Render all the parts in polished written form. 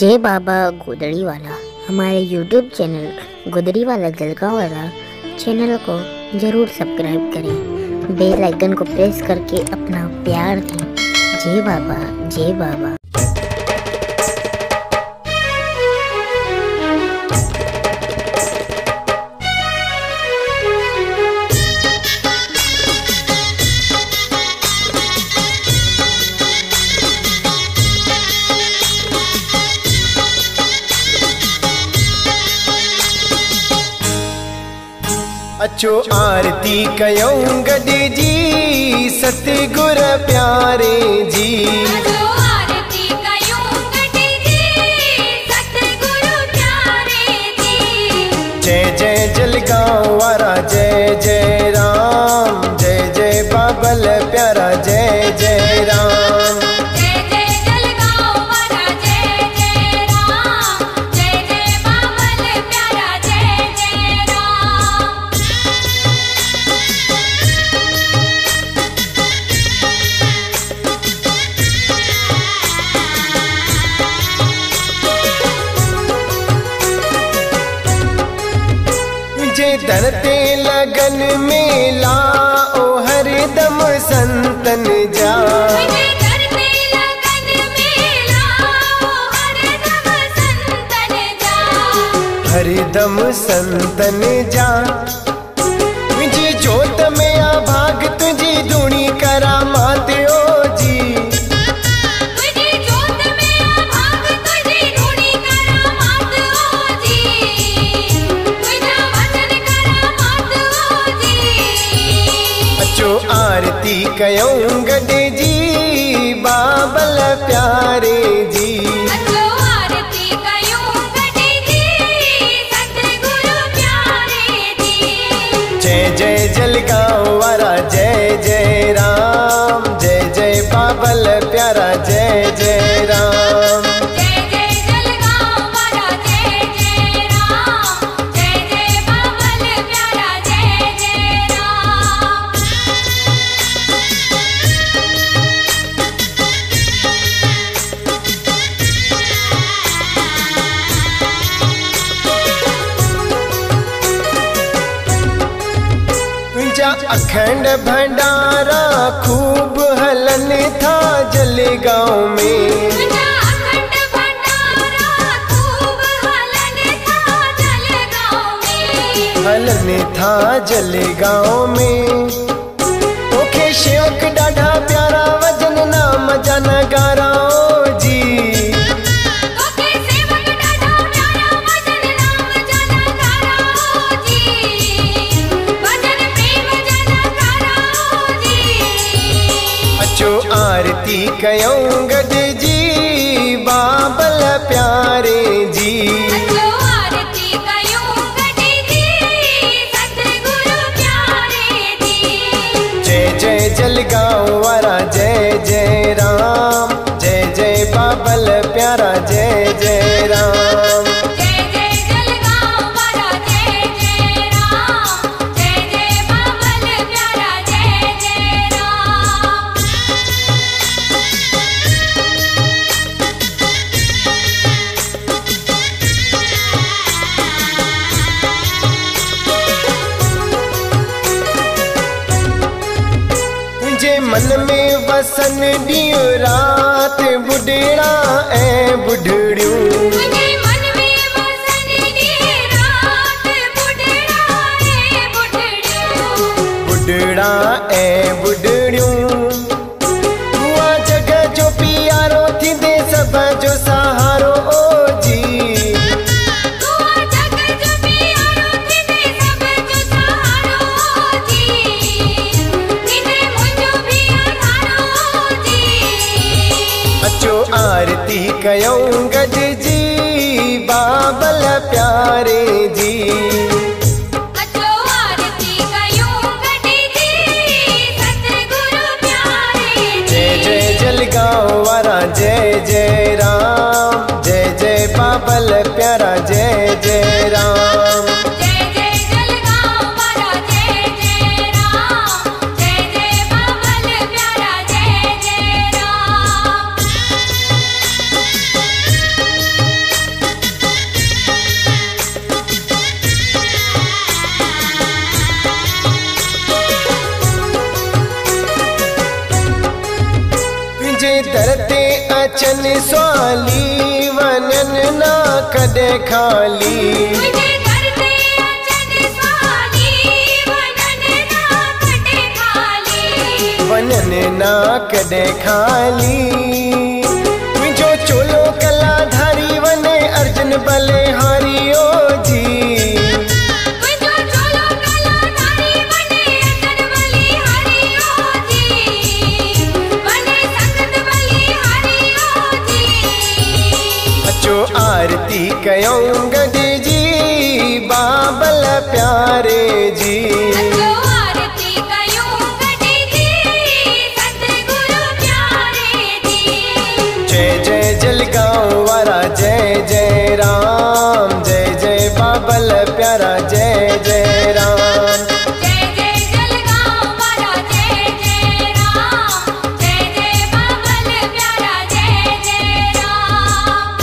जय बाबा गोदड़ी वाला। हमारे YouTube चैनल गोदड़ी वाला जलगांव वाला चैनल को ज़रूर सब्सक्राइब करें, बेल आइकन को प्रेस करके अपना प्यार दें। जय बाबा, जय बाबा। अचो आरती कयूं गॾु जी सतगुर प्यारे जी। अचो आरती कयूं गॾु जी सतगुर प्यारे जी। जय जय जलगांव वारा जय जय राम, जय जय बाबल प्यारा जय जय राम। जय जय जलगांव वारा जय जय राम, जय जय बाबल प्यारा जय जय राम। जे दर ते लगन मेला ओ हरदम संतन जा। मुझे दर पे लगन मेला ओ हरदम संतन जा। हरदम संतन जा। मुझे जोत में आ भाग तुझी धूणी करामात ओ जी। मुझे जोत में आ भाग तुझी धूणी करामात ओ जी। तुझा वचन करामात ओ जी। अचो आरती कयूं गॾु जी बाबल प्यारे जी। अचो आरती कयूं गॾु जी सतगुरु प्यारे जी। जय जय जलगांव वारा जय जय राम, जय जय बाबल प्यारा जय जय राम। जय जय जलगांव वाला जय जय राम, जय जय बाबल प्यारा जय जय राम। तुझा अखंड भंडारा खूब हलन था जलगांव में। तुझा अखंड भंडारा खूब हलन था जलगांव में। हलन था जलगांव में। ओखे शेवक ॾाढा प्यारा वजन नाम जा नगारा ओ जी। तोखे सेवक ॾाढा प्यारा भजन नाम जा नगारा ओ जी। भजन प्रेम जा नगारा ओ जी। अचो आरती कयूं गॾु जी बाबल प्यारे जी। अचो आरती कयूं गॾु जी सतगुरु प्यारे जी। जय जय जलगांव वारा जय जय राम, जय जय बाबल प्यारा जय जय राम। जय जय जलगांव वाला जय जय राम, जय जय बाबल प्यारा जय जय राम। तुझे मन में वसन ॾींहुं रात बुढ़ड़ा ऐं बुढ़ड़ियूं। मुझे मन में वसन ॾींहुं रात बुढ़ड़ा ऐं बुढ़ड़ियूं। बुढ़ड़ा ऐं बुढ़ड़ियूं। हुआ जग जो पियारो थींदे सभ जो सहारो ओ जी। दुआ जग जो प्यारो थींदे सब जो सहारो ओ जी। थींदे मुंहिंजो भी आधारो ओ जी। अचो आरती कयूं गॾु जी बाबल प्यारे जी। अचो आरती कयूं गॾु जी सतगुरु प्यारे जी। जय जय जलगांव वारा जय जय राम, जय जय बाबल प्यारा जय जय राम। जय जय जलगांव वाला जय जय राम, जय जय बाबल प्यारा जय जय राम। दरते अचन स्वाली वनन ना कदे खाली तुझे दरते अचन स्वाली वनन ना कदे खाली वनन ना कदे खाली तुझो चोलो कला धारी वने अर्जुन बले हारियो जी तुझो चोलो कला धारी वने अर्जुन बली हरियो जी वने संगत बली हरियो जी अचो आरती कयूं गॾ जी बाबल प्यारे जी अचो आरती कयूं गॾ जी सतगुरु प्यारे जी जय जय जलगांव वारा जय जय राम जय जय बाबल प्यारा जय जय राम जय जय जलगांव वाला जय जय राम जय जय बाबल प्यारा जय जय राम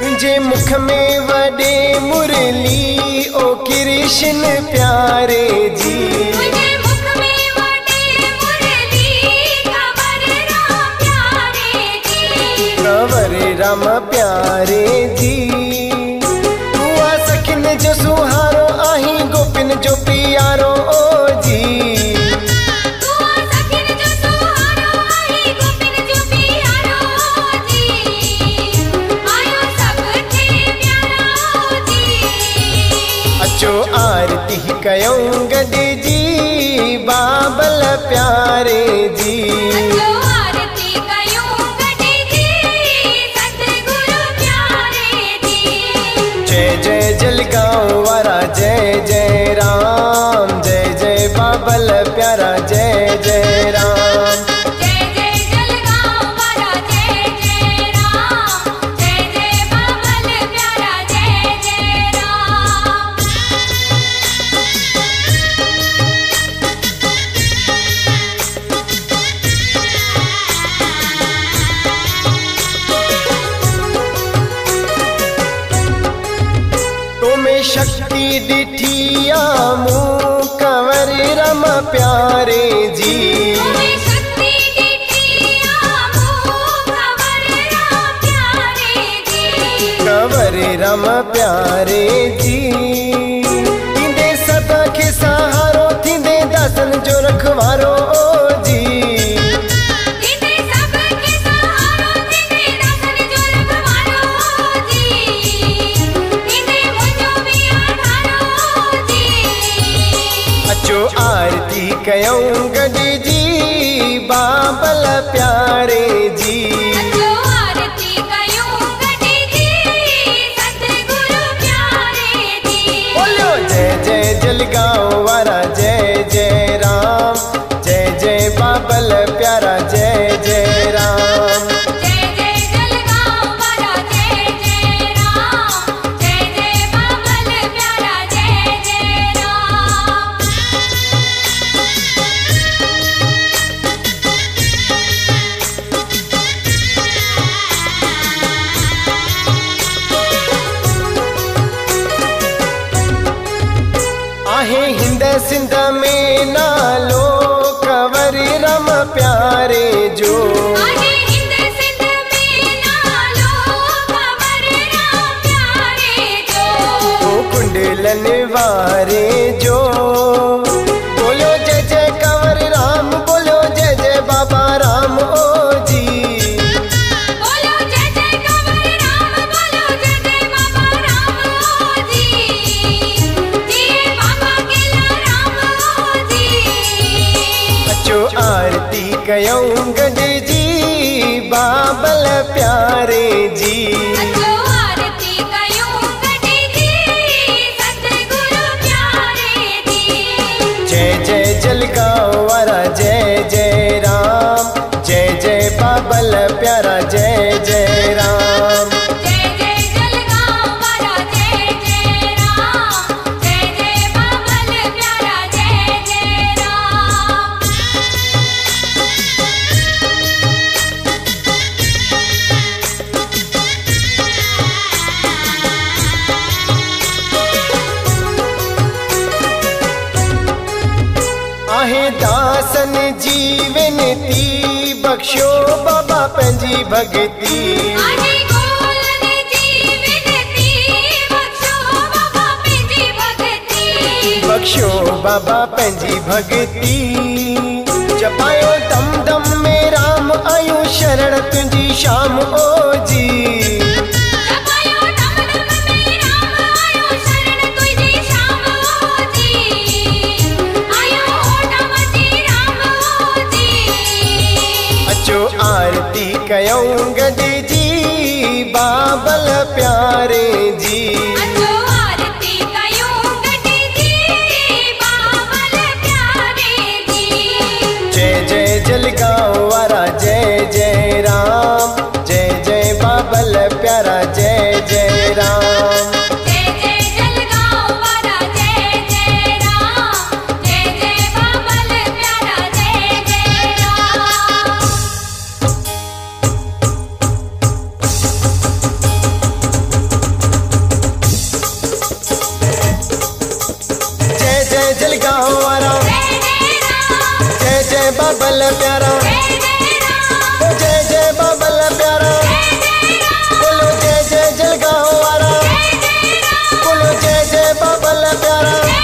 तुझे मुख में वडे मुरली ओ कृष्ण प्यारे जी तुझे मुख में वटे मुरली खबर राम प्यारे जी कंवर राम प्यारे जी तू आ सखिन जो सुहारो आही गोपिन जो पियारो ओ जी तू सखिन जो सुहारो आई गोपिन जो पियारो जी आयो सब थे प्यारा जी अचो आरती कयूं गॾ जी बाबल प्यारे जी अचो आरती कयूं गॾ जी सतगुरु प्यारे जी जय जय जलगांव वारा जय जय राम जय जय बाबल प्यारा जय जय राम जय जय जलगांव वाला जय जय राम जय जय बाबल प्यारा जय जय राम तुम्हें शक्ति दिठिया मुँह कंवर रम प्यारे जी तुम्हें शक्ति दी आमो खबर राम प्यारे जी कंवर रम प्यारे जी थींदे सदा के सहारो थींदे दासन जो रखवारो ओ जी जिने सब के सहारो जिने दासन जो रखवारो जी जिने मुझो भी आधारो जी अचो आरती कयूं गॾ जी बाबल प्यारे जी अचो आरती कयूं गॾ जी सतगुरु प्यारे जी बोलो जय जय जलगांव वारा जय जय राम जय जय बाबल प्यारा जय जय राम जय जय जलगांव वाला जय जय राम जय जय बाबल प्यारा जय जय राम आहे हिंद सिंध में नालो कंवर रम प्यारे जो आहे हिंद सिंध में नालो खबर राम प्यारे जो ओ कुंडलन वारे जो बोलो जय जय कंवर राम बोलो जय जय बाबा राम ओ जी बोलो जय जय कंवर राम बोलो जय जय बाबा राम जी जी बाबा केला राम जी अचो आरती कयूं गॾ जी बाबल प्यारे जी अचो आरती कयूं गॾ जी सतगुरु प्यारे जी जय जय जलगांव वारा जय जय राम जय जय बाबल प्यारा जय जय राम जय जय जलगांव वाला जय जय राम जय जय बाबल प्यारा जय जय राम गोलन जीवन ती बख्शो बाबा पंजी भगती आजे गोलन जीवन ती बख्शो बाबा पंजी भगती बख्शो बाबा पंजी भगती जपायो दम दम में राम आयो शरण तुझी शाम ओ जी जपायो दम दम में राम आयो शरण तुझी शाम ओ जी आयो दम जी राम ओ जी अचो आरती कयूं गज जी बाबल प्यारे जी अचो आरती कयूं गज जी बाबल प्यारे जी जय जय जलगांव वारा जय जय राम जय जय बाबल प्यारा जय जय राम जय जय जलगांव वाला जय जय राम जय जय बाबल प्यारा जय जय राम जय जय जलगांव वारा जय जय राम जय जय बाबल प्यारा जय जय राम जय जय बाबल प्यारा जय जय राम बोलो जय जय जलगांव वारा जय जय राम बोलो जय जय बाबल प्यारा जय